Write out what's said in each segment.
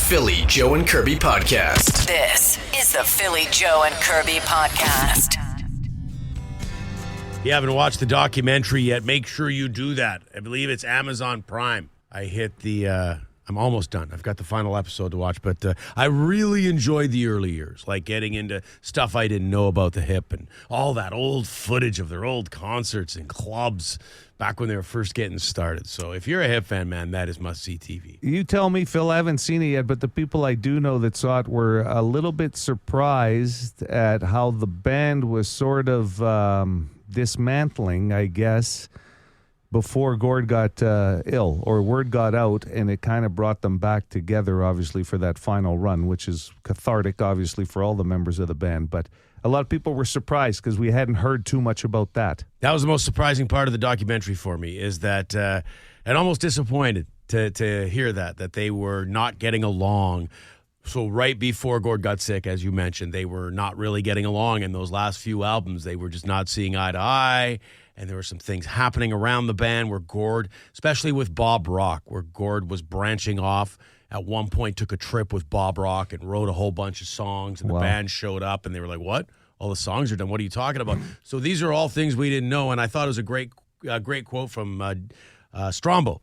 Philly, Joe and Kirby podcast. This is the Philly, Joe and Kirby podcast. If you haven't watched the documentary yet, make sure you do that. I believe it's Amazon Prime. I hit the... I'm almost done. I've got the final episode to watch, but I really enjoyed the early years, like getting into stuff I didn't know about the hip and all that old footage of their old concerts and clubs back when they were first getting started. So if you're a hip fan, man, that is must-see TV. You tell me, Phil, I haven't seen it yet, but the people I do know that saw it were a little bit surprised at how the band was sort of dismantling, I guess, before Gord got ill, or word got out, and it kind of brought them back together, obviously, for that final run, which is cathartic, obviously, for all the members of the band. But a lot of people were surprised because we hadn't heard too much about that. That was the most surprising part of the documentary for me, is that and almost disappointed to hear that they were not getting along. So right before Gord got sick, as you mentioned, they were not really getting along. In those last few albums, they were just not seeing eye to eye. And there were some things happening around the band where Gord, especially with Bob Rock, where Gord was branching off. At one point, took a trip with Bob Rock and wrote a whole bunch of songs. And the band showed up, and they were like, what? All the songs are done. What are you talking about? So these are all things we didn't know. And I thought it was a great quote from Strombo.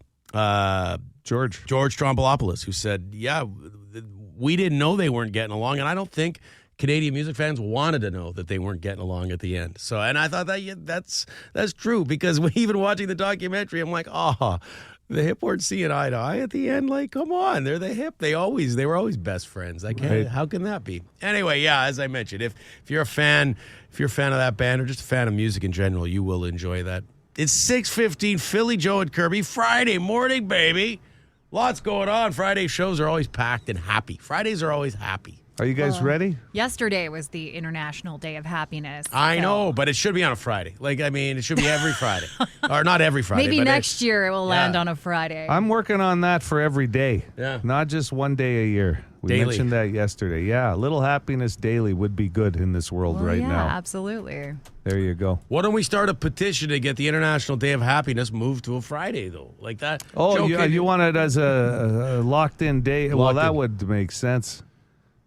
George Strombolopoulos, who said, yeah, we didn't know they weren't getting along. And I don't think Canadian music fans wanted to know that they weren't getting along at the end. So, and I thought that's true, because even watching the documentary, I'm like, the hip weren't seeing eye to eye at the end. Like, come on, they're the hip. They were always best friends. Right. How can that be? Anyway, yeah, as I mentioned, if you're a fan of that band, or just a fan of music in general, you will enjoy that. It's 6:15, Philly, Joe and Kirby, Friday morning, baby. Lots going on. Friday shows are always packed and happy. Fridays are always happy. Are you guys ready? Yesterday was the International Day of Happiness. I know, but it should be on a Friday. It should be every Friday. Or not every Friday. Maybe next year it will land on a Friday. I'm working on that for every day. Yeah. Not just one day a year. We Daily. mentioned that yesterday. Yeah, a little happiness daily would be good in this world right now. Absolutely. There you go. Why don't we start a petition to get the International Day of Happiness moved to a Friday, though? Like that. Oh, you want it as a locked-in day? Well, that would make sense.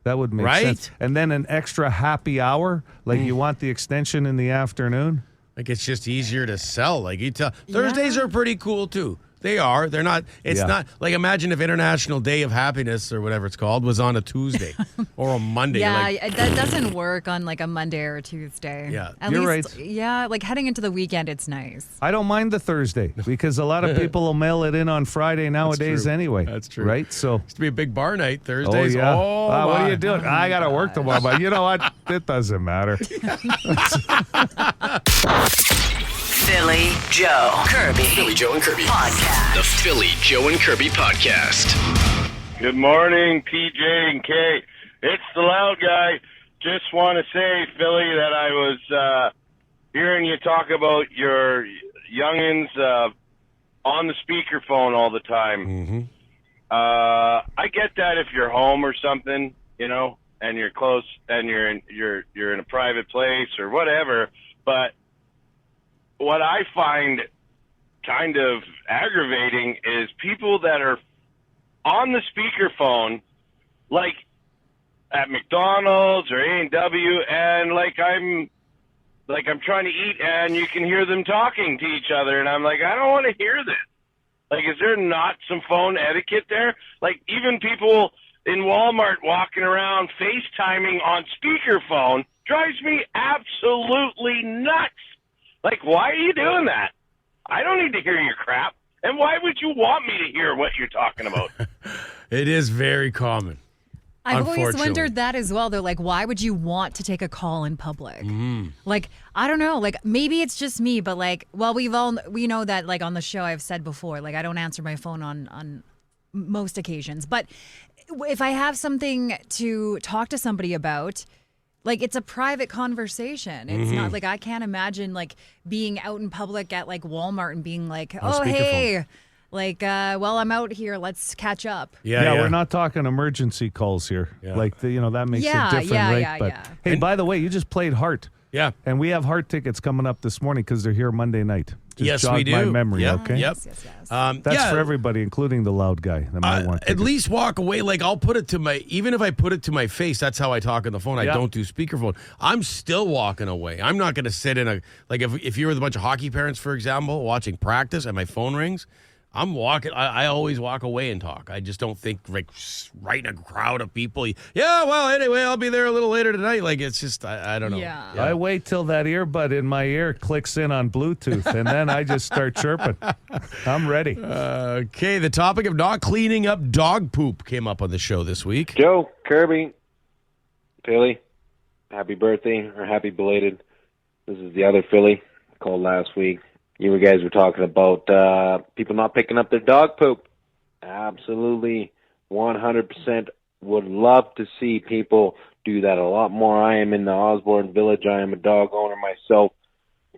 That would make sense. And then an extra happy hour? Like you want the extension in the afternoon? Like it's just easier to sell. Like you tell. Thursdays are pretty cool, too. They are. They're not. It's not. Like imagine if International Day of Happiness, or whatever it's called, was on a Tuesday or a Monday. Yeah, that doesn't work on like a Monday or a Tuesday. Yeah. You're right. Yeah, like heading into the weekend, it's nice. I don't mind the Thursday because a lot of people will mail it in on Friday nowadays anyway. That's true. Right? So used to be a big bar night Thursdays. Oh, yeah. Oh, what are you doing? I got to work tomorrow, but you know what? It doesn't matter. Philly, Joe, Kirby. Philly, Joe and Kirby Podcast. The Philly, Joe and Kirby podcast. Good morning, PJ and Kate. It's the loud guy. Just want to say, Philly, that I was hearing you talk about your youngins on the speakerphone all the time. Mm-hmm. I get that if you're home or something, and you're close and you're in a private place or whatever, but what I find kind of aggravating is people that are on the speakerphone, like at McDonald's or A&W, and I'm trying to eat, and you can hear them talking to each other, and I'm like, I don't want to hear this. Like, is there not some phone etiquette there? Like, even people in Walmart walking around FaceTiming on speakerphone drives me absolutely nuts. Like, why are you doing that? I don't need to hear your crap. And why would you want me to hear what you're talking about? It is very common. I've always wondered that as well. They're like, why would you want to take a call in public? Like, I don't know. Like, maybe it's just me, but like, well, we know that like on the show I've said before, like I don't answer my phone on most occasions. But if I have something to talk to somebody about, like, it's a private conversation. It's not like I can't imagine like being out in public at like Walmart and being like, oh, hey, like, well, I'm out here. Let's catch up. Yeah, we're not talking emergency calls here. Yeah. Like, that makes it different, right? But hey, by the way, you just played Heart. Yeah. And we have Heart tickets coming up this morning because they're here Monday night. Just Yes, jog we do. my memory, Yep, okay? Yep. Yes, yes. That's for everybody, including the loud guy that might want At tickets. least walk away. Like, I'll put it to my, even if I put it to my face, that's how I talk on the phone. I Yeah. don't do speakerphone. I'm still walking away. I'm not going to sit in a, like, if you're with a bunch of hockey parents, for example, watching practice and my phone rings, I'm walking. I always walk away and talk. I just don't think, like, right in a crowd of people. Yeah, well, anyway, I'll be there a little later tonight. Like, it's just, I don't know. Yeah. I wait till that earbud in my ear clicks in on Bluetooth, and then I just start chirping. I'm ready. Okay, the topic of not cleaning up dog poop came up on the show this week. Joe, Kirby, Philly, happy birthday or happy belated. This is the other Philly. Called last week. You guys were talking about people not picking up their dog poop. Absolutely, 100% would love to see people do that a lot more. I am in the Osborne Village. I am a dog owner myself.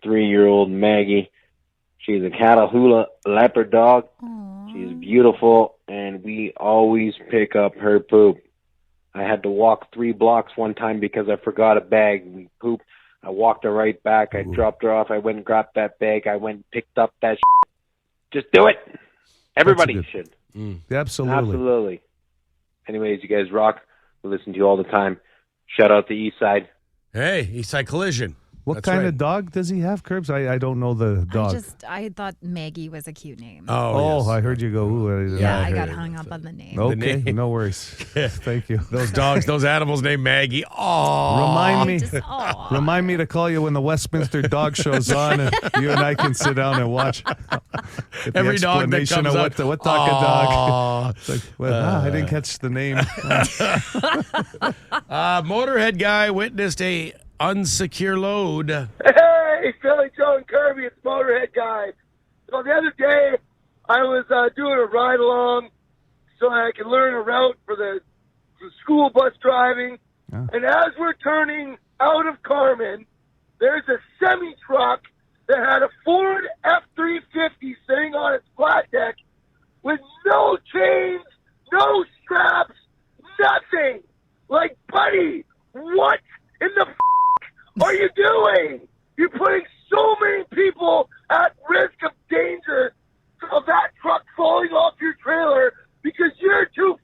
3-year-old Maggie. She's a Catahoula leopard dog. Aww. She's beautiful, and we always pick up her poop. I had to walk 3 blocks one time because I forgot a bag. We pooped. I walked her right back. I dropped her off. I went and grabbed that bag. I went and picked up that shit. Just do it. Everybody should. Absolutely. Absolutely. Anyways, you guys rock. We listen to you all the time. Shout out to Eastside. Hey, Eastside Collision. What That's kind right. of dog does he have, Curbs? I don't know the dog. I thought Maggie was a cute name. Oh, yes. I heard you go, ooh. yeah, I heard got it. hung up on the name. Okay, name. no worries. Thank you. Those dogs, those animals named Maggie. Oh, Remind me to call you when the Westminster Dog Show's on, and you and I can sit down and watch. Get the every dog that explanation comes of up. what dog a dog. Aw. It's like, well, I didn't catch the name. Motorhead guy witnessed a unsecure load. Hey, Philly, Joe, and Kirby, it's Motorhead Guy. So the other day, I was doing a ride-along so I could learn a route for the school bus driving. Oh. And as we're turning out of Carmen, there's a semi-truck that had a Ford F-350 sitting on its flat deck with no chains, no straps, nothing. Like, buddy, what in the are you doing? You're putting so many people at risk of danger of that truck falling off your trailer because you're too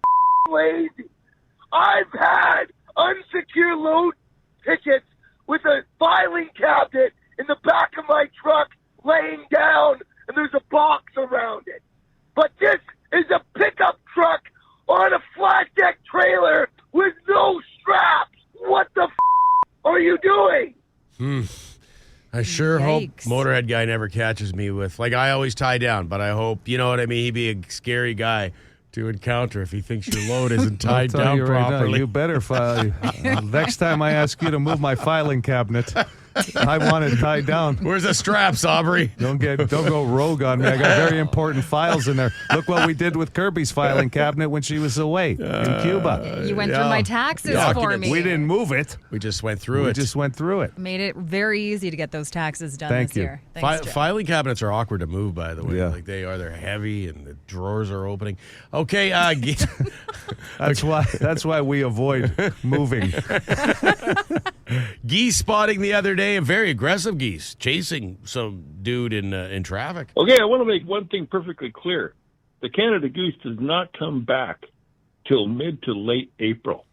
lazy. I've had unsecure load tickets with a filing cabinet in the back of my truck laying down, and there's a box around it. But this is a pickup truck on a flat deck trailer with no straps. What the are you doing? I sure hope Yikes. Motorhead guy never catches me with, like, I always tie down, but I hope, you know what I mean? He'd be a scary guy to encounter if he thinks your load isn't tied I'll tell down you right now, properly. you better file. Next time I ask you to move my filing cabinet, I want it tied down. Where's the straps, Aubrey? Don't go rogue on me. I got very important files in there. Look what we did with Kirby's filing cabinet when she was away in Cuba. You went through my taxes for Documents. me. We didn't move it. We just went through We it. just went through it. Made it very easy to get those taxes done Thank this you. year. Thanks, Joe. Filing cabinets are awkward to move, by the way. Yeah. Like, they are. They're heavy, and the drawers are opening. Okay, That's why we avoid moving. geese spotting the other day, a very aggressive geese chasing some dude in traffic. Okay, I want to make one thing perfectly clear. The Canada goose does not come back till mid to late April.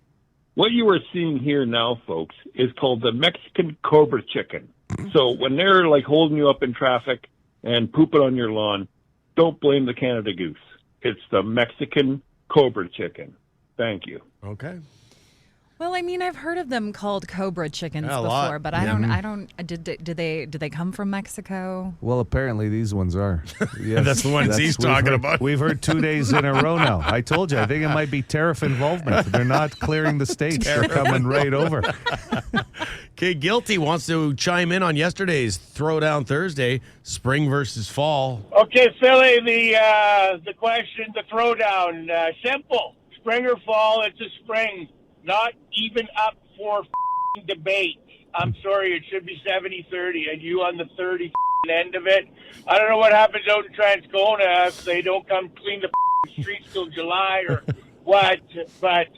What you are seeing here now, folks, is called the Mexican cobra chicken. So when they're like holding you up in traffic and pooping on your lawn, don't blame the Canada goose. It's the Mexican cobra chicken. Thank you. Okay. Well, I mean, I've heard of them called cobra chickens Yeah, a before, lot. but I don't. Did they come from Mexico? Well, apparently these ones are. Yes, That's the ones he's we've talking heard- about. We've heard 2 days in a row now. I told you, I think it might be tariff involvement. They're not clearing the states. They're coming right over. Okay, Guilty wants to chime in on yesterday's Throwdown Thursday, spring versus fall. Okay, Philly, the question, the throwdown, simple. Spring or fall, it's a spring. Not even up for debate. I'm sorry, it should be 70-30, and you on the 30 end of it. I don't know what happens out in Transcona if they don't come clean the streets till July or what, but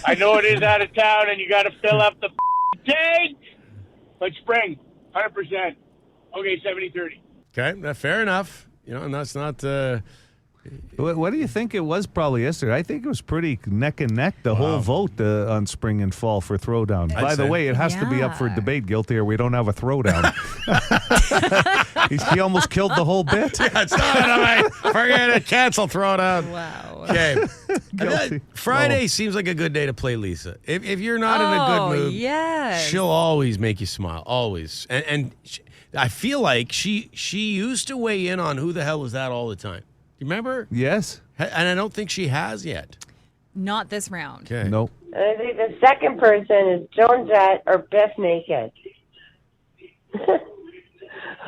I know it is out of town, and you got to fill up the tank. But spring, 100%. Okay, 70-30. Okay, fair enough. And that's not. What do you think it was probably yesterday? I think it was pretty neck and neck, the whole vote on spring and fall for throwdown. By the way, it has to be up for debate, Guilty, or we don't have a throwdown. He almost killed the whole bit. Yeah, it's not. Forget it. Cancel throwdown. Wow. Okay. Friday seems like a good day to play Lisa. If you're not in a good mood, yes. she'll always make you smile. Always. And I feel like she used to weigh in on who the hell was that all the time. Do you remember? Yes. And I don't think she has yet. Not this round. Okay. Nope. I think the second person is Jonesette or Biff Naked.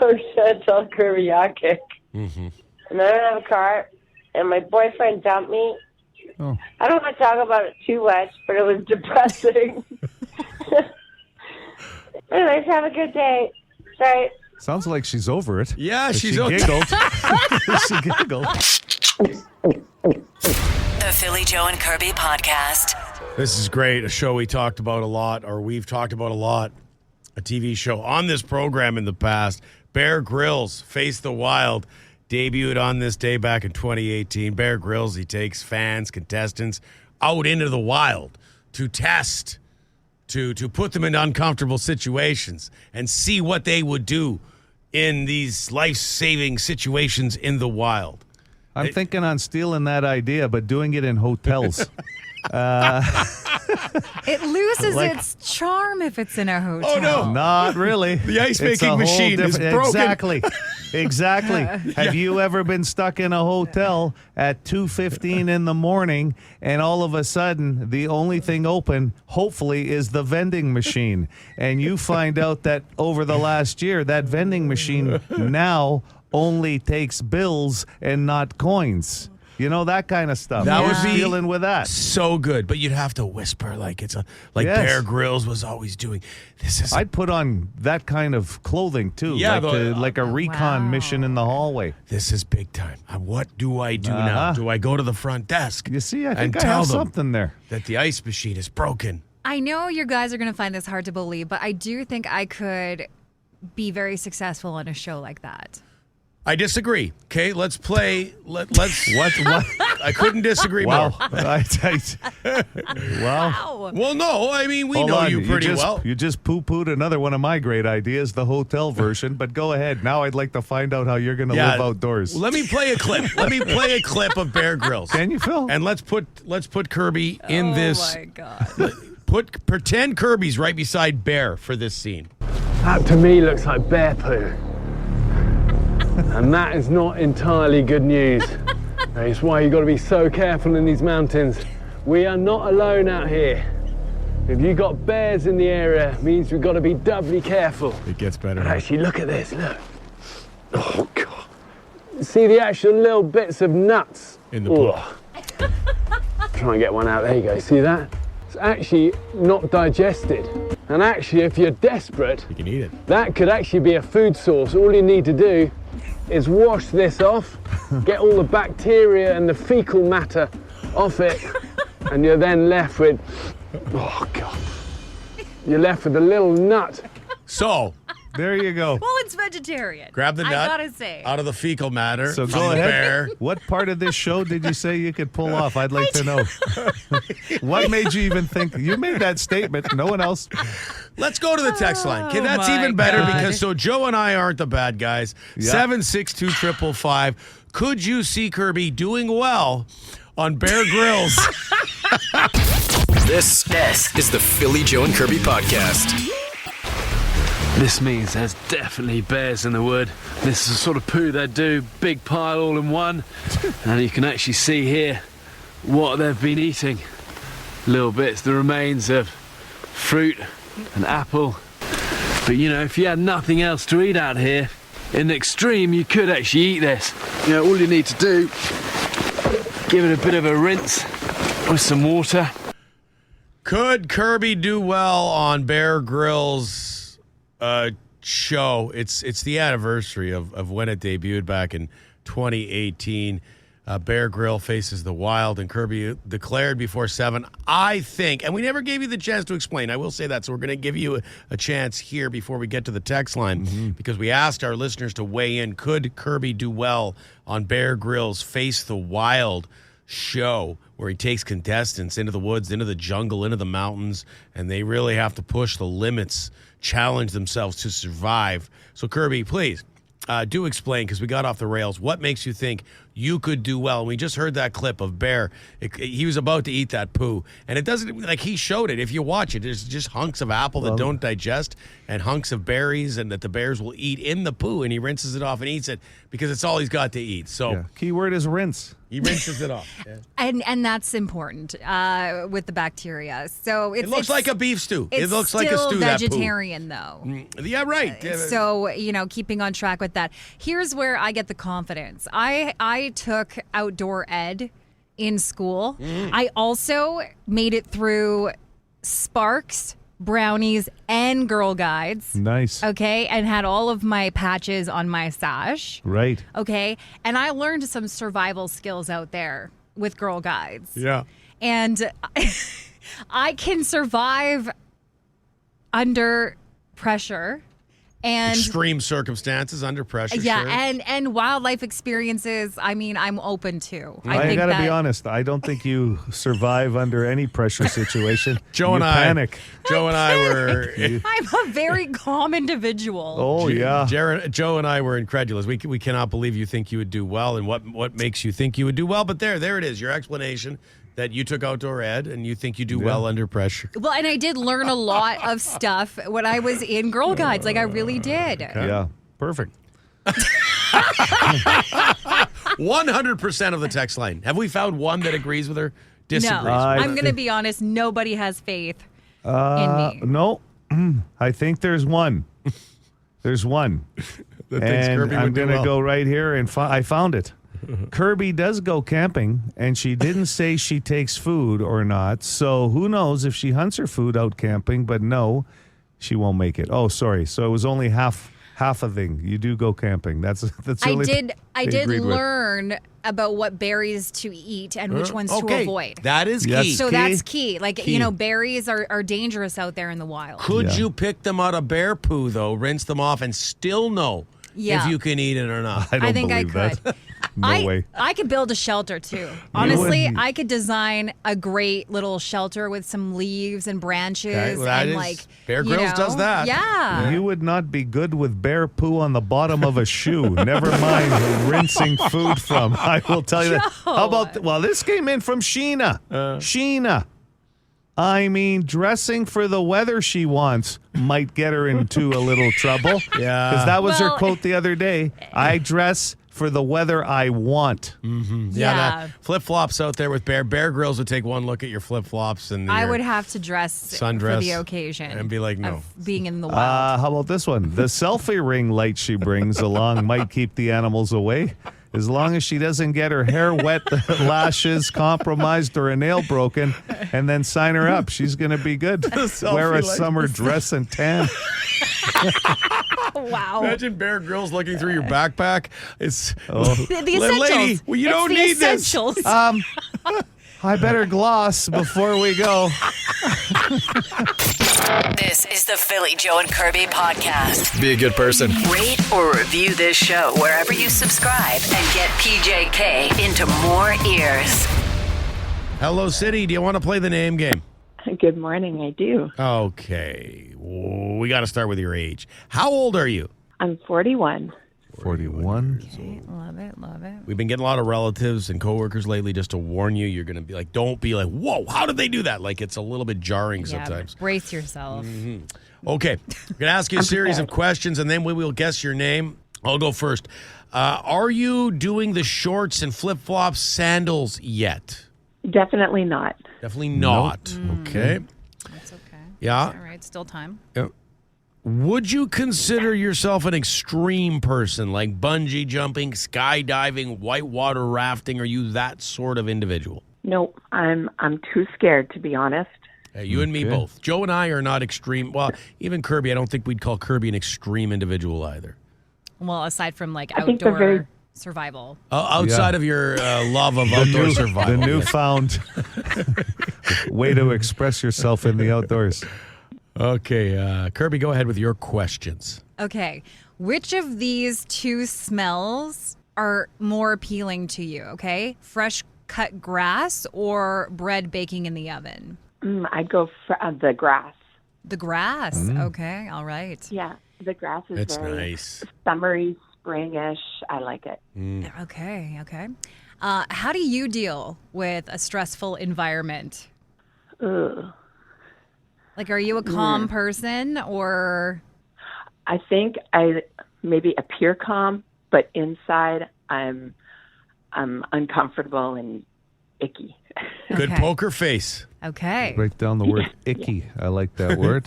Or Chantal Kirby-Kick. Mm-hmm. And I don't have a car, and my boyfriend dumped me. Oh. I don't want to talk about it too much, but it was depressing. Anyways, have a good day. Sorry. Sounds like she's over it. Yeah, She okay. giggled. She giggled. The Philly Joe and Kirby podcast. This is great. A show we talked about a lot, or we've talked about a lot. A TV show on this program in the past. Bear Grylls, Face the Wild, debuted on this day back in 2018. Bear Grylls, he takes fans, contestants out into the wild to test, to put them in uncomfortable situations and see what they would do in these life-saving situations in the wild. I'm thinking on stealing that idea, but doing it in hotels. It loses its charm if it's in a hotel. Oh, no. Not really. The ice-making It's a whole machine is broken. Exactly. Have you ever been stuck in a hotel at 2:15 in the morning and all of a sudden the only thing open, hopefully, is the vending machine? And you find out that over the last year, that vending machine now only takes bills and not coins. You know, that kind of stuff. That would be dealing with that. So good, but you'd have to whisper like Yes. Bear Grylls was always doing. This is I'd put on that kind of clothing too, Yeah, like a recon mission in the hallway. This is big time. What do I do now? Do I go to the front desk? You see, I and think I tell have them something there. that the ice machine is broken? I know you guys are going to find this hard to believe, but I do think I could be very successful on a show like that. I disagree. Okay, let's play. Let's. What? I couldn't disagree Wow. more. Wow. Well, no, I mean, we Hold know on. you pretty well. You just poo-pooed another one of my great ideas, the hotel version. But go ahead. Now I'd like to find out how you're going to live outdoors. Let me play a clip. Let me play a clip of Bear Grylls. Can you, Phil? And let's put Kirby in this. Oh, my God. Pretend Kirby's right beside Bear for this scene. That to me looks like bear poo. And that is not entirely good news. That's why you've got to be so careful in these mountains. We are not alone out here. If you got bears in the area, it means we've got to be doubly careful. It gets better. But actually, look at this, look. Oh, God. See the actual little bits of nuts? In the pool. Try and get one out. There you go, see that? It's actually not digested. And actually, if you're desperate, You can eat it. that could actually be a food source. All you need to do is wash this off, get all the bacteria and the fecal matter off it, and you're then left with, oh God, you're left with a little nut. So, there you go. Well, it's vegetarian. Grab the nut I gotta say. out of the fecal matter. So from go the ahead. Bear. What part of this show did you say you could pull off? I'd like to know. What made you even think? You made that statement. No one else. Let's go to the text line. Okay, Oh, that's my even better God. because so Joe and I aren't the bad guys. Yeah. 762-555. Could you see Kirby doing well on Bear Grylls? This is the Philly Joe and Kirby podcast. This means there's definitely bears in the wood. This is the sort of poo they do, big pile all in one. And you can actually see here what they've been eating. Little bits, the remains of fruit and apple. But you know, if you had nothing else to eat out here, in the extreme you could actually eat this. You know, all you need to do, give it a bit of a rinse with some water. Could Kirby do well on Bear Grylls' show? It's the anniversary of when it debuted back in 2018. Bear Grylls faces the Wild, and Kirby declared before 7. I think, and we never gave you the chance to explain. I will say that, so we're going to give you a chance here before we get to the text line, because we asked our listeners to weigh in. Could Kirby do well on Bear Grylls' Face the Wild show, where he takes contestants into the woods, into the jungle, into the mountains, and they really have to push the limits, challenge themselves to survive? So, Kirby, please. Do explain, because we got off the rails. What makes you think you could do well? We just heard that clip of Bear. He was about to eat that poo, and it doesn't, like, he showed it. If you watch it, there's just hunks of apple that don't digest and hunks of berries, and that the bears will eat in the poo, and he rinses it off and eats it because it's all he's got to eat. So key word is rinse. He rinses it off. Yeah. And that's important with the bacteria. So it looks like a beef stew. It looks like a still stew. vegetarian, that though. Yeah, right. So, keeping on track with that. Here's where I get the confidence. I took outdoor ed in school. I also made it through Sparks, Brownies, and Girl Guides. Nice. Okay, and had all of my patches on my sash. Right. Okay, and I learned some survival skills out there with Girl Guides. Yeah. And I can survive under pressure. And extreme circumstances, under pressure. Yeah, sure. and wildlife experiences, I mean, I'm open to. I got to be honest. I don't think you survive under any pressure situation. Joe and I panic. Joe and I were. I'm a very calm individual. Oh, yeah. Joe and I were incredulous. We cannot believe you think you would do well, and what makes you think you would do well. But there it is, your explanation. That you took outdoor ed and you think you do well under pressure. Well, and I did learn a lot of stuff when I was in Girl Guides. Like, I really did. Okay. Yeah, perfect. 100% of the text line. Have we found one that agrees with her? Disagrees? No, I'm going to be honest. Nobody has faith in me. No, I think there's one. There's one. And I'm going to go right here and I found it. Kirby does go camping, and she didn't say she takes food or not. So who knows if she hunts her food out camping? But no, she won't make it. Oh, sorry. So it was only half a thing. You do go camping. That's the I did learn about what berries to eat and which ones to avoid. That is key. So that's key. Like, berries are dangerous out there in the wild. Could you pick them out of bear poo, though, rinse them off, and still know if you can eat it or not? I think I could. That. No way. I could build a shelter too. Honestly, I could design a great little shelter with some leaves and branches and Bear Grylls does that. Yeah. You would not be good with bear poo on the bottom of a shoe. Never mind rinsing food from. I will tell you that. How about this came in from Sheena. Sheena. I mean, dressing for the weather she wants might get her into a little trouble. Yeah. Because that was her quote the other day. I dress for the weather I want. Mm-hmm. Yeah. Flip-flops out there with Bear Grylls would take one look at your flip-flops. And I would have to dress for the occasion. And be like, no. Being in the wild. How about this one? The selfie ring light she brings along might keep the animals away. As long as she doesn't get her hair wet, the lashes compromised, or a nail broken, and then sign her up. She's going to be good. Wear a summer dress and tan. Wow. Imagine Bear Grylls looking through your backpack. It's the essentials. Lady, you don't need essentials. this. I better gloss before we go. This is the Philly Joe and Kirby podcast. Be a good person. Rate or review this show wherever you subscribe and get PJK into more ears. Hello, City. Do you want to play the name game? Good morning. I do. Okay. We got to start with your age. How old are you? I'm 41. 41. Okay, love it. We've been getting a lot of relatives and coworkers lately just to warn you. You're going to be like, don't be like, whoa, how did they do that? Like, it's a little bit jarring sometimes. Brace yourself. Mm-hmm. Okay. I'm going to ask you a series of questions, and then we will guess your name. I'll go first. Are you doing the shorts and flip-flops sandals yet? Definitely not. Definitely not. Nope. Okay. That's okay. Yeah. All right, still time. Would you consider yourself an extreme person, like bungee jumping, skydiving, whitewater rafting? Are you that sort of individual? Nope. I'm too scared, to be honest. You and me both. Joe and I are not extreme. Well, even Kirby, I don't think we'd call Kirby an extreme individual either. Well, aside from like I think they're very survival. Outside of your love of outdoor survival. The newfound way to express yourself in the outdoors. Okay, Kirby, go ahead with your questions. Okay. Which of these two smells are more appealing to you, okay? Fresh cut grass or bread baking in the oven? I'd go for the grass. The grass. Okay. All right. Yeah, the grass is It's very nice. summery, springish. I like it. Okay. How do you deal with a stressful environment? Ugh. Like, are you a calm person or? I think I maybe appear calm, but inside I'm uncomfortable and icky. Good Okay. poker face. Okay. Write down the word icky. I like that word.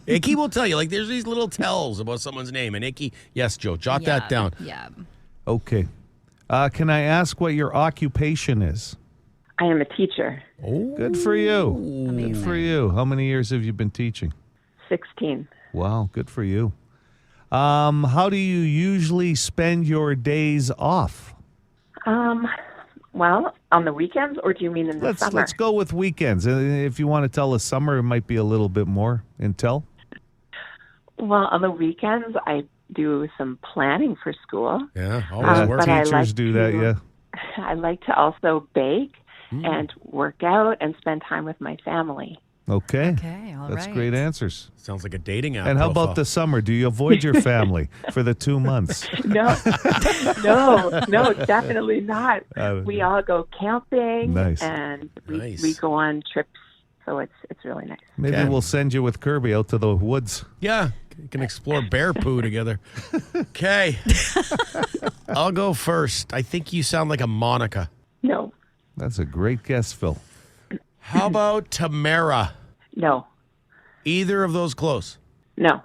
Icky will tell you. Like, there's these little tells about someone's name. And Icky, yes, Joe, jot that down. Yeah. Okay. Can I ask what your occupation is? I am a teacher. Oh, Good for you. Good for you. How many years have you been teaching? 16. Wow, good for you. How do you usually spend your days off? Well, on the weekends, or do you mean in the summer? Let's go with weekends. If you want to tell us summer, it might be a little bit more intel. Well, on the weekends, I do some planning for school. Yeah, always work. But I Teachers like do that, to- yeah. I like to also bake and work out and spend time with my family. Okay. Okay. All right. That's great answers. Sounds like a dating app. And how profile. about the summer? Do you avoid your family for the 2 months? No, definitely not. We all go camping Nice. and Nice. we go on trips. So it's really nice. Maybe Okay. we'll send you with Kirby out to the woods. Yeah, you can explore bear poo together. Okay. I'll go first. I think you sound like a Monica. No, That's a great guess, Phil. How about Tamara? no, Either of those close. no.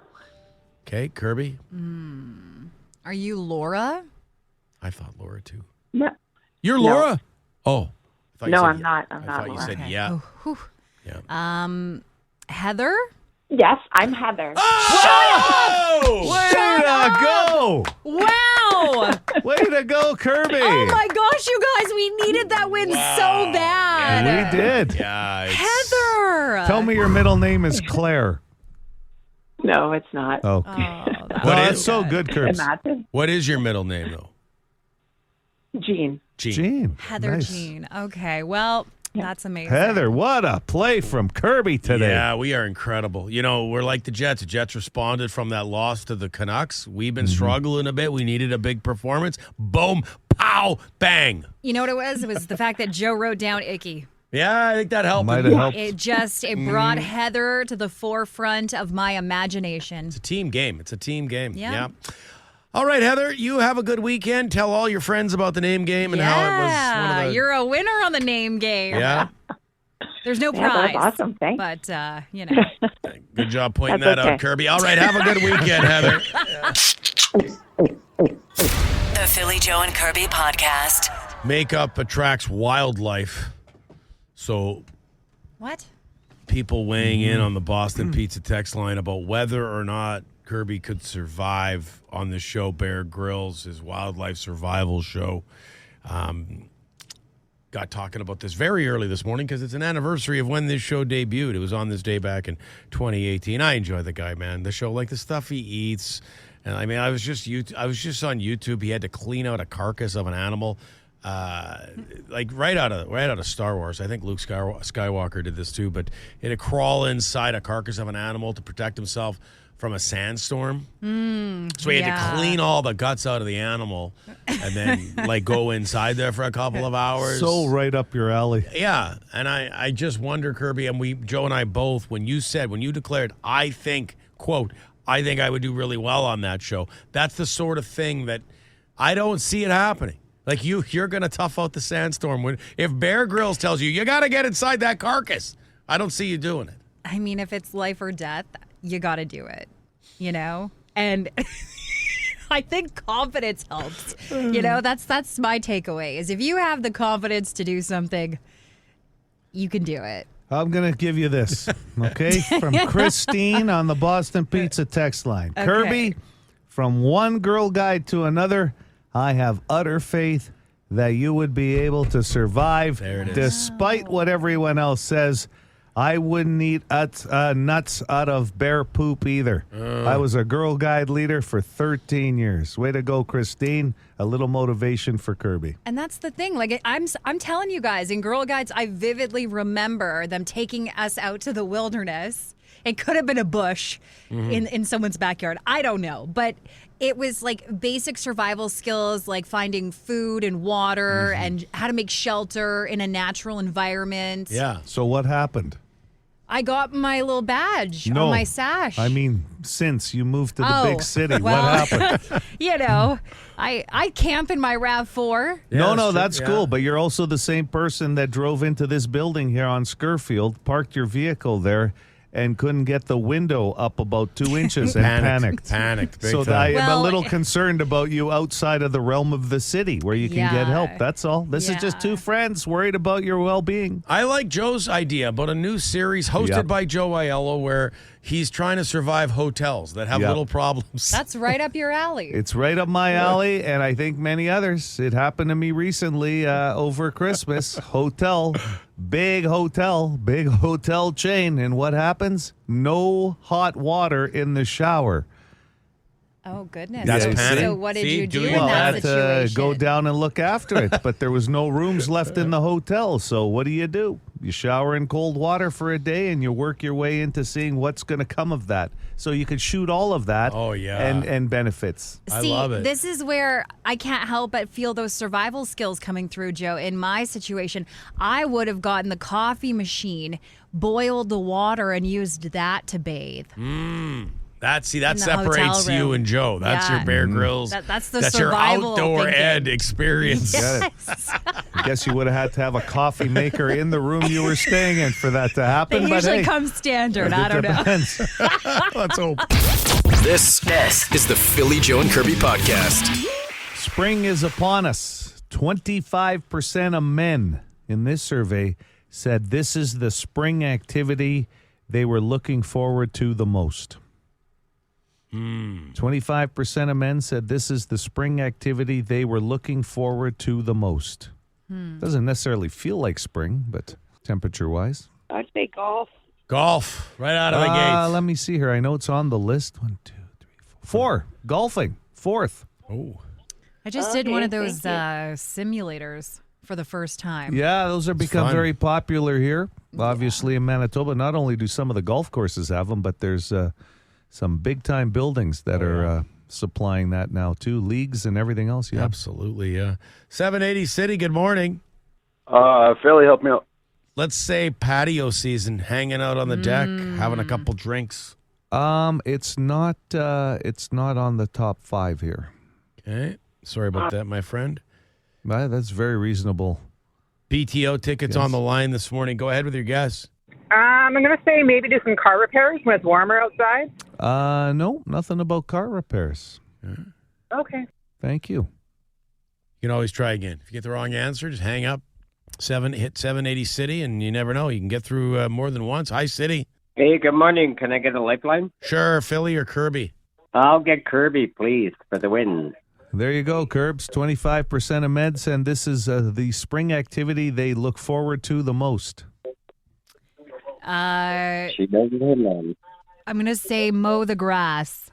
Okay, Kirby? Are you Laura? I thought Laura too. No, You're No. Laura? Oh. I thought you no, said I'm yeah. not. I I'm thought not. you Laura. said Okay. yeah. Oh, whew. Yeah. Heather? Yes, I'm Heather. Oh! Way to go! Wow! Way to go, Kirby! Oh my gosh, you guys, we needed that win so bad. We did. Yeah. Heather! Tell me your middle name is Claire. No, it's not. Oh, Oh, well, What that's is- so good, Kirby. Imagine. What is your middle name, though? Jean. Jean. Heather Nice. Jean. Okay, well, that's amazing. Heather, what a play from Kirby today. Yeah, we are incredible. You know, we're like the Jets. The Jets responded from that loss to the Canucks. We've been struggling a bit. We needed a big performance. Boom, pow, bang. You know what it was? It was the fact that Joe wrote down icky. Yeah, I think that helped. Might have helped. It brought Heather to the forefront of my imagination. It's a team game. It's a team game. Yeah. All right, Heather, you have a good weekend. Tell all your friends about the name game and how it was one of the... You're a winner on the name game. Yeah, There's no Yeah, prize. that's awesome. Thanks. But, you know. good job pointing That's that out, okay. Kirby. All right, have a good weekend, Heather. The Philly Joe and Kirby podcast. Makeup attracts wildlife. So What? people weighing in on the Boston Pizza text line about whether or not Kirby could survive on the show Bear Grylls, his wildlife survival show. Got talking about this very early this morning because it's an anniversary of when this show debuted. It was on this day back in 2018. I enjoy the guy, man. The show, like the stuff he eats. And I mean, I was just on YouTube. He had to clean out a carcass of an animal. Like right out of Star Wars. I think Luke Skywalker did this too, but he had to crawl inside a carcass of an animal to protect himself from a sandstorm. So he had to clean all the guts out of the animal and then like go inside there for a couple of hours. So right up your alley. Yeah, and I just wonder, Kirby, and Joe and I both, when you declared, I think I would do really well on that show. That's the sort of thing that I don't see it happening. Like you're going to tough out the sandstorm. If Bear Grylls tells you got to get inside that carcass, I don't see you doing it. I mean, if it's life or death, you got to do it, you know? And I think confidence helps. You know, that's my takeaway is if you have the confidence to do something, you can do it. I'm going to give you this, okay? From Christine on the Boston Pizza text line. Okay. Kirby, from one girl guide to another, I have utter faith that you would be able to survive despite what everyone else says. I wouldn't eat nuts out of bear poop either. I was a Girl Guide leader for 13 years. Way to go, Christine. A little motivation for Kirby. And that's the thing. Like, I'm telling you guys, in Girl Guides, I vividly remember them taking us out to the wilderness. It could have been a bush in someone's backyard. I don't know. But it was like basic survival skills, like finding food and water and how to make shelter in a natural environment. Yeah. So what happened? I got my little badge on my sash. I mean, since you moved to the big city, what happened? You know, I camp in my RAV4. No, that's cool. But you're also the same person that drove into this building here on Scurfield, parked your vehicle there, and couldn't get the window up about 2 inches and panicked. Big so time. I am a little concerned about you outside of the realm of the city where you can get help. That's all. This is just two friends worried about your well-being. I like Joe's idea about a new series hosted by Joe Aiello where he's trying to survive hotels that have little problems. That's right up your alley. It's right up my alley, and I think many others. It happened to me recently over Christmas. Big hotel chain. And what happens? No hot water in the shower. Oh, goodness. That's panic. So what did you do in I that had situation? to go down and look after it, but there was no rooms left in the hotel. So what do? You shower in cold water for a day, and you work your way into seeing what's going to come of that. So you could shoot all of that and benefits. I love it. This is where I can't help but feel those survival skills coming through, Joe. In my situation, I would have gotten the coffee machine, boiled the water, and used that to bathe. That separates you and Joe. That's your Bear Grylls. That's the That's your survival outdoor thinking. ed experience. Yes. I guess you would have had to have a coffee maker in the room you were staying in for that to happen. They but usually hey, come standard. I don't depends. know. Let's hope. This is the Philly Joe and Kirby podcast. Spring is upon us. 25% of men in this survey said this is the spring activity they were looking forward to the most. 25% of men said this is the spring activity they were looking forward to the most. Doesn't necessarily feel like spring, but temperature-wise. I'd say golf. Golf, right out of the gate. Let me see here. I know it's on the list. 1, 2, 3, 4. Golfing, 4th. Oh. I just did one of those simulators for the first time. Yeah, those are become very popular here. Obviously, in Manitoba, not only do some of the golf courses have them, but there's some big-time buildings that are supplying that now, too. Leagues and everything else, yeah. Absolutely, yeah. 780 City, good morning. Philly, help me out. Let's say patio season, hanging out on the deck, having a couple drinks. It's not on the top 5 here. Okay. Sorry about that, my friend. That's very reasonable. PTO tickets on the line this morning. Go ahead with your guess. I'm going to say maybe do some car repairs when it's warmer outside. No, nothing about car repairs. Okay. Thank you. You can always try again. If you get the wrong answer, just hang up. Hit 780 City, and you never know. You can get through more than once. Hi, City. Hey, good morning. Can I get a lifeline? Sure, Philly or Kirby? I'll get Kirby, please, for the win. There you go, Curbs. 25% of meds, and this is the spring activity they look forward to the most. She doesn't hit none. I'm going to say mow the grass.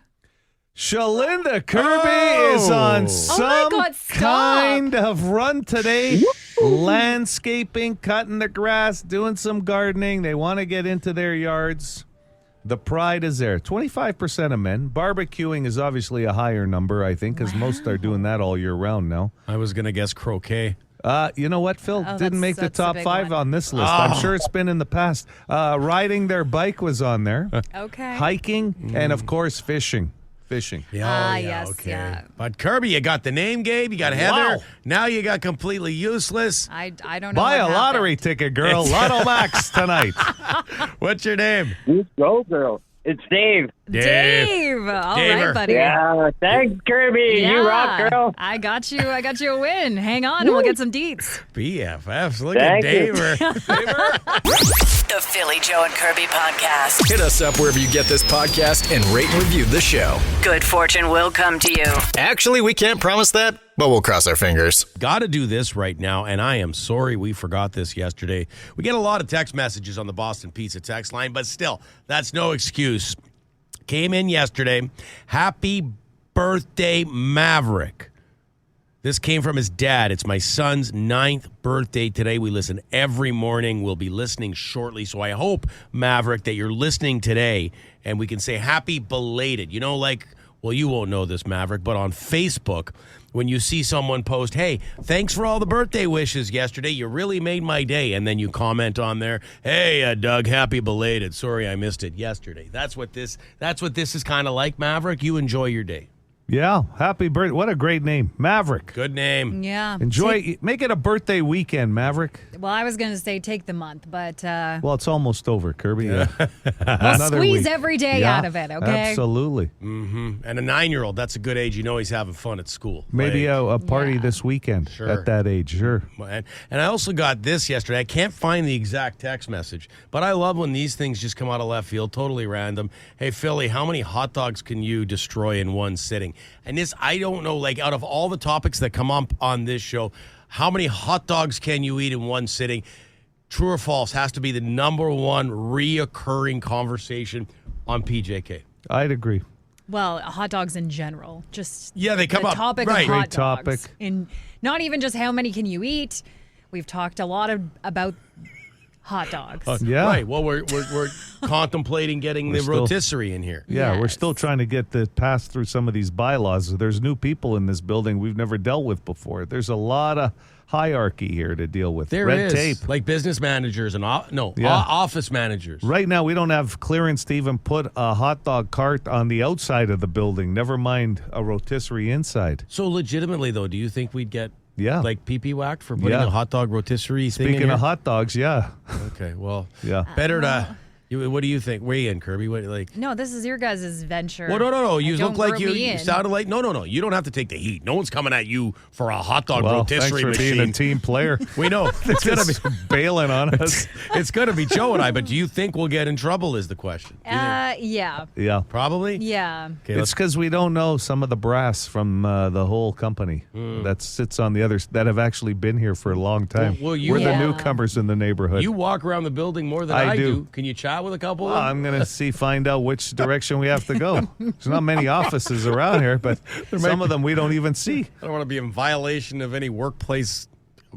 Shalinda Kirby is on some kind of run today. Landscaping, cutting the grass, doing some gardening. They want to get into their yards. The pride is there. 25% of men. Barbecuing is obviously a higher number, I think, because most are doing that all year round now. I was going to guess croquet. You know what, Phil? Didn't make the top 5 on this list. I'm sure it's been in the past. Riding their bike was on there. Okay. Hiking, and, of course, fishing. Yes. Okay. Yeah. But Kirby, you got the name, Gabe. You got Heather. Now you got completely useless. I don't know. Buy a lottery ticket, girl. Lotto Max tonight. What's your name? Go, girl. It's Dave. Dave. All right, buddy. Yeah, thanks, Kirby. You rock, girl. I got you a win. Hang on, and we'll get some deets. BFFs. Look at Daver. The Philly Philly, Joe, and Kirby podcast. Hit us up wherever you get this podcast and rate and review the show. Good fortune will come to you. Actually, we can't promise that, but we'll cross our fingers. Got to do this right now, and I am sorry we forgot this yesterday. We get a lot of text messages on the Boston Pizza text line, but still, that's no excuse. Came in yesterday. Happy birthday, Maverick. This came from his dad. It's my son's 9th birthday today. We listen every morning. We'll be listening shortly. So I hope, Maverick, that you're listening today and we can say happy belated. You know, like, well, you won't know this, Maverick, but on Facebook, when you see someone post, hey, thanks for all the birthday wishes yesterday. You really made my day. And then you comment on there, hey, Doug, happy belated. Sorry I missed it yesterday. That's what this is kind of like, Maverick. You enjoy your day. Yeah, happy birthday. What a great name. Maverick. Good name. Yeah. Make it a birthday weekend, Maverick. Well, I was going to say take the month, but... well, it's almost over, Kirby. we'll squeeze every day out of it, okay? Absolutely. Mm-hmm. And a 9-year-old, that's a good age. You know he's having fun at school. Maybe a party this weekend at that age, sure. And I also got this yesterday. I can't find the exact text message, but I love when these things just come out of left field, totally random. Hey, Philly, how many hot dogs can you destroy in one sitting? And this, I don't know, like out of all the topics that come up on this show, how many hot dogs can you eat in one sitting? True or false has to be the number one reoccurring conversation on PJK. I'd agree. Well, hot dogs in general. Just they come up. Topic right. of hot Great topic. dogs. And not even just how many can you eat. We've talked a lot about hot dogs. Right. Well, we're contemplating getting the rotisserie in here. Yeah, we're still trying to get pass through some of these bylaws. There's new people in this building we've never dealt with before. There's a lot of hierarchy here to deal with. There Red is. tape. Like business managers and office managers. Right now, we don't have clearance to even put a hot dog cart on the outside of the building, never mind a rotisserie inside. So legitimately, though, do you think we'd get like pee-pee whacked for putting a hot dog rotisserie thing in Speaking here? of hot dogs, Okay, well, yeah. Better to... What do you think? Weigh in, Kirby. What, like? No, this is your guys' venture. Well, no. You Don't look like group me you in. sounded like... No. You don't have to take the heat. No one's coming at you for a hot dog Well, rotisserie thanks for machine. being a team player. We know. It's going to be... bailing on us. It's going to be Joe and I, but do you think we'll get in trouble is the question. Yeah. Yeah. Probably? Yeah. Okay, It's because we don't know some of the brass from the whole company that sits on the others that have actually been here for a long time. Well, we're the newcomers in the neighborhood. You walk around the building more than I do. Can you chat with a couple of them? I'm going to find out which direction we have to go. There's not many offices around here, but some of them we don't even see. I don't want to be in violation of any workplace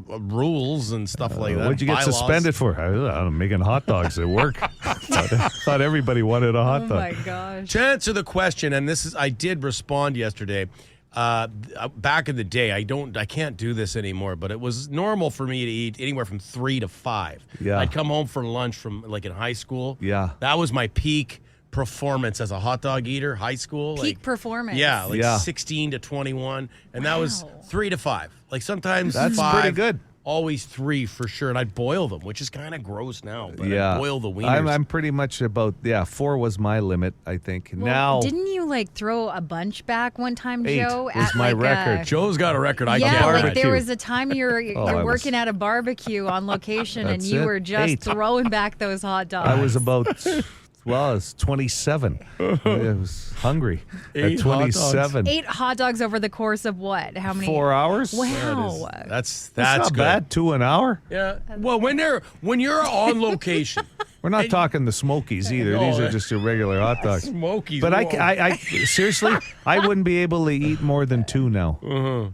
rules and stuff like that. What'd you get Bylaws. suspended for? I'm making hot dogs at work. Thought everybody wanted a hot dog. Oh, my gosh. To answer the question, and this is, I did respond yesterday. Back in the day, I can't do this anymore, but it was normal for me to eat anywhere from 3 to 5. Yeah. I'd come home for lunch from like in high school. Yeah. That was my peak performance as a hot dog eater, high school. Peak performance. Yeah, 16 to 21. And that was 3 to 5. Like sometimes That's 5. pretty good. Always 3 for sure. And I'd boil them, which is kind of gross now. But I'd boil the wieners. I'm pretty much about 4 was my limit, I think. Well, now didn't you throw a bunch back one time, 8 Joe? was my record. Joe's got a record. I Yeah, can't. like there was a time you're I working at a barbecue on location and That's you it. were just 8. throwing back those hot dogs. I was about, I was 27. I was hungry 8 at 27. 8 hot dogs over the course of what? How many? 4 hours? Wow. That's not good. bad. 2 an hour. Yeah. Well, when you're on location. We're not talking the Smokies either. No, These are just your regular hot dogs. Smokies. But whoa. I seriously, I wouldn't be able to eat more than 2 now.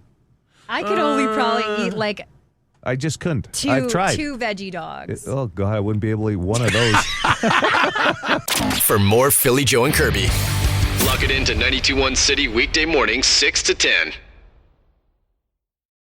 I could only probably eat I just couldn't. 2 I've tried. 2 veggie dogs. Oh, God, I wouldn't be able to eat one of those. For more Philly, Joe, and Kirby, log it into 92.1 City weekday mornings 6 to 10.